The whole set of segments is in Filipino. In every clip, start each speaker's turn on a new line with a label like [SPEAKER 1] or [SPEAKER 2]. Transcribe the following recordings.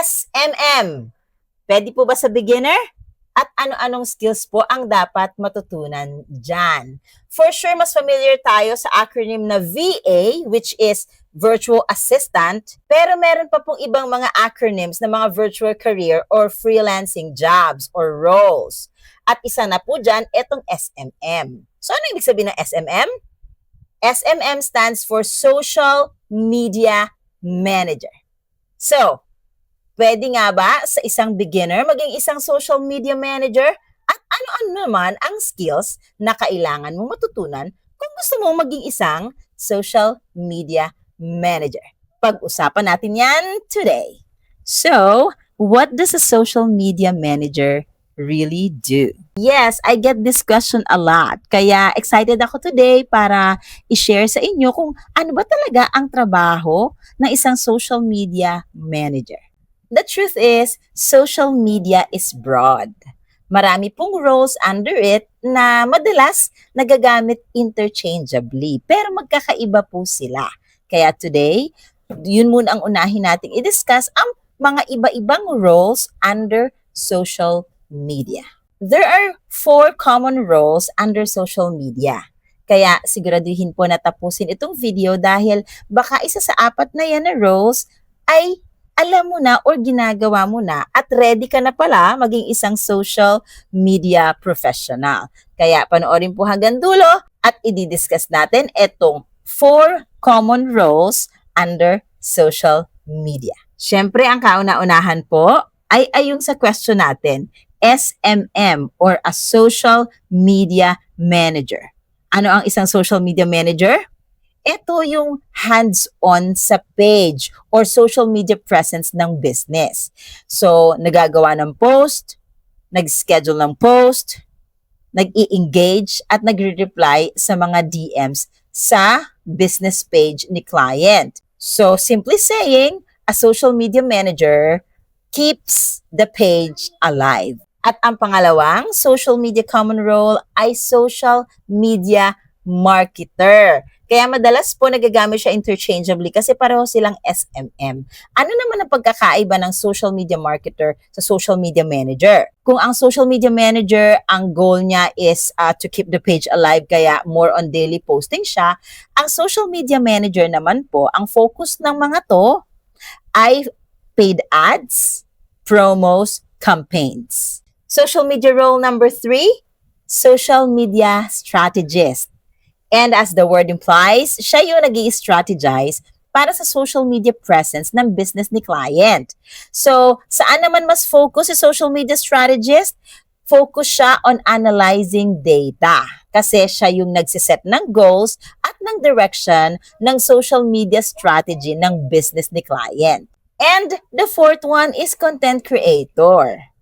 [SPEAKER 1] SMM. Pwede po ba sa beginner? At ano-anong skills po ang dapat matutunan dyan? For sure, mas familiar tayo sa acronym na VA, which is Virtual Assistant. Pero meron pa pong ibang mga acronyms na mga virtual career or freelancing jobs or roles. At isa na po dyan, itong SMM. So ano ibig sabihin ng SMM? SMM stands for Social Media Manager. So, pwede nga ba sa isang beginner maging isang social media manager? At ano-ano naman ang skills na kailangan mong matutunan kung gusto mong maging isang social media manager? Pag-usapan natin yan today. So, what does a social media manager really do? Yes, I get this question a lot. Kaya excited ako today para i-share sa inyo kung ano ba talaga ang trabaho ng isang social media manager. The truth is, social media is broad. Marami pong roles under it na madalas nagagamit interchangeably, pero magkakaiba po sila. Kaya today, yun muna ang unahin nating i-discuss ang mga iba-ibang roles under social media. There are 4 common roles under social media. Kaya siguraduhin po na tapusin itong video dahil baka isa sa 4 na yan na roles ay alam mo na or ginagawa mo na at ready ka na pala maging isang social media professional. Kaya panoorin po hanggang dulo at i-discuss natin itong 4 common roles under social media. Siyempre, ang kauna-unahan po ay yung sa question natin, SMM or a social media manager. Ano ang isang social media manager? Ito yung hands-on sa page or social media presence ng business. So, nagagawa ng post, nag-schedule ng post, nag-i-engage at nagre-reply sa mga DMs sa business page ni client. So, simply saying, a social media manager keeps the page alive. At ang pangalawang social media common role ay social media marketer. Kaya madalas po nagagamit siya interchangeably kasi pareho silang SMM. Ano naman ang pagkakaiba ng social media marketer sa social media manager? Kung ang social media manager, ang goal niya is to keep the page alive, kaya more on daily posting siya, ang social media manager naman po, ang focus ng mga to ay paid ads, promos, campaigns. Social media role number 3, social media strategist. And as the word implies, siya yung nag-i-strategize para sa social media presence ng business ni client. So, saan naman mas focus si social media strategist? Focus siya on analyzing data. Kasi siya yung nagsiset ng goals at ng direction ng social media strategy ng business ni client. And the 4th one is content creator.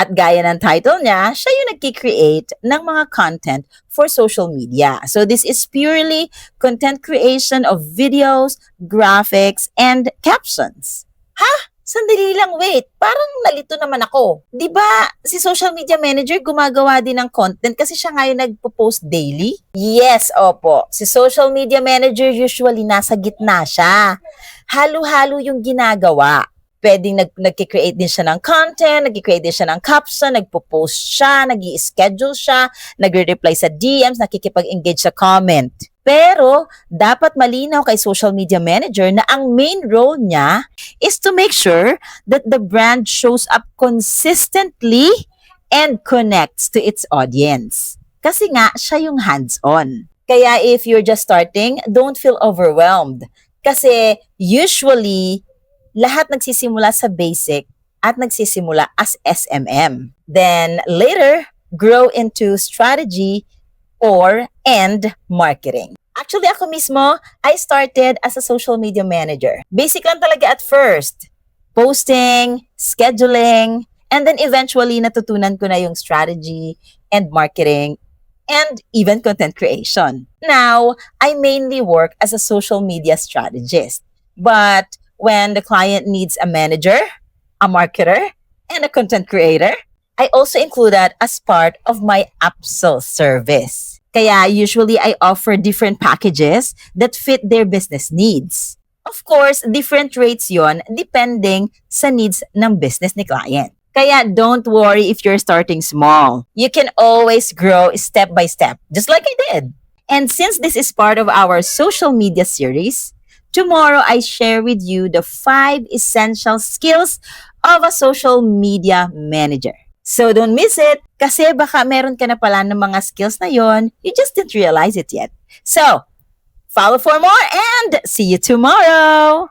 [SPEAKER 1] At gaya ng title niya, siya yung nagki-create ng mga content for social media. So this is purely content creation of videos, graphics, and captions. Ha? Sandali lang, wait. Parang nalito naman ako. Diba, si social media manager gumagawa din ng content kasi siya nga yung nagpo-post daily? Yes, opo. Si social media manager usually nasa gitna siya. Halo-halo yung ginagawa. Pwedeng nagki-create din siya ng content, nagki-create din siya ng caption, nagpo-post siya, nag-i-schedule siya, nagre-reply sa DMs, nakikipag-engage sa comment. Pero, dapat malinaw kay social media manager na ang main role niya is to make sure that the brand shows up consistently and connects to its audience. Kasi nga, siya yung hands-on. Kaya if you're just starting, don't feel overwhelmed. Kasi usually, lahat nagsisimula sa basic at nagsisimula as SMM. Then later, grow into strategy and marketing. Actually, ako mismo, I started as a social media manager. Basic lang talaga at first. Posting, scheduling, and then eventually natutunan ko na yung strategy and marketing and even content creation. Now, I mainly work as a social media strategist. But when the client needs a manager, a marketer, and a content creator, I also include that as part of my upsell service. Kaya usually I offer different packages that fit their business needs. Of course, different rates yon depending sa needs ng business ni client. Kaya don't worry if you're starting small. You can always grow step by step, just like I did. And since this is part of our social media series, tomorrow I share with you the 5 essential skills of a social media manager. So don't miss it kasi baka meron ka na pala ng mga skills na yon, you just didn't realize it yet. So, follow for more and see you tomorrow!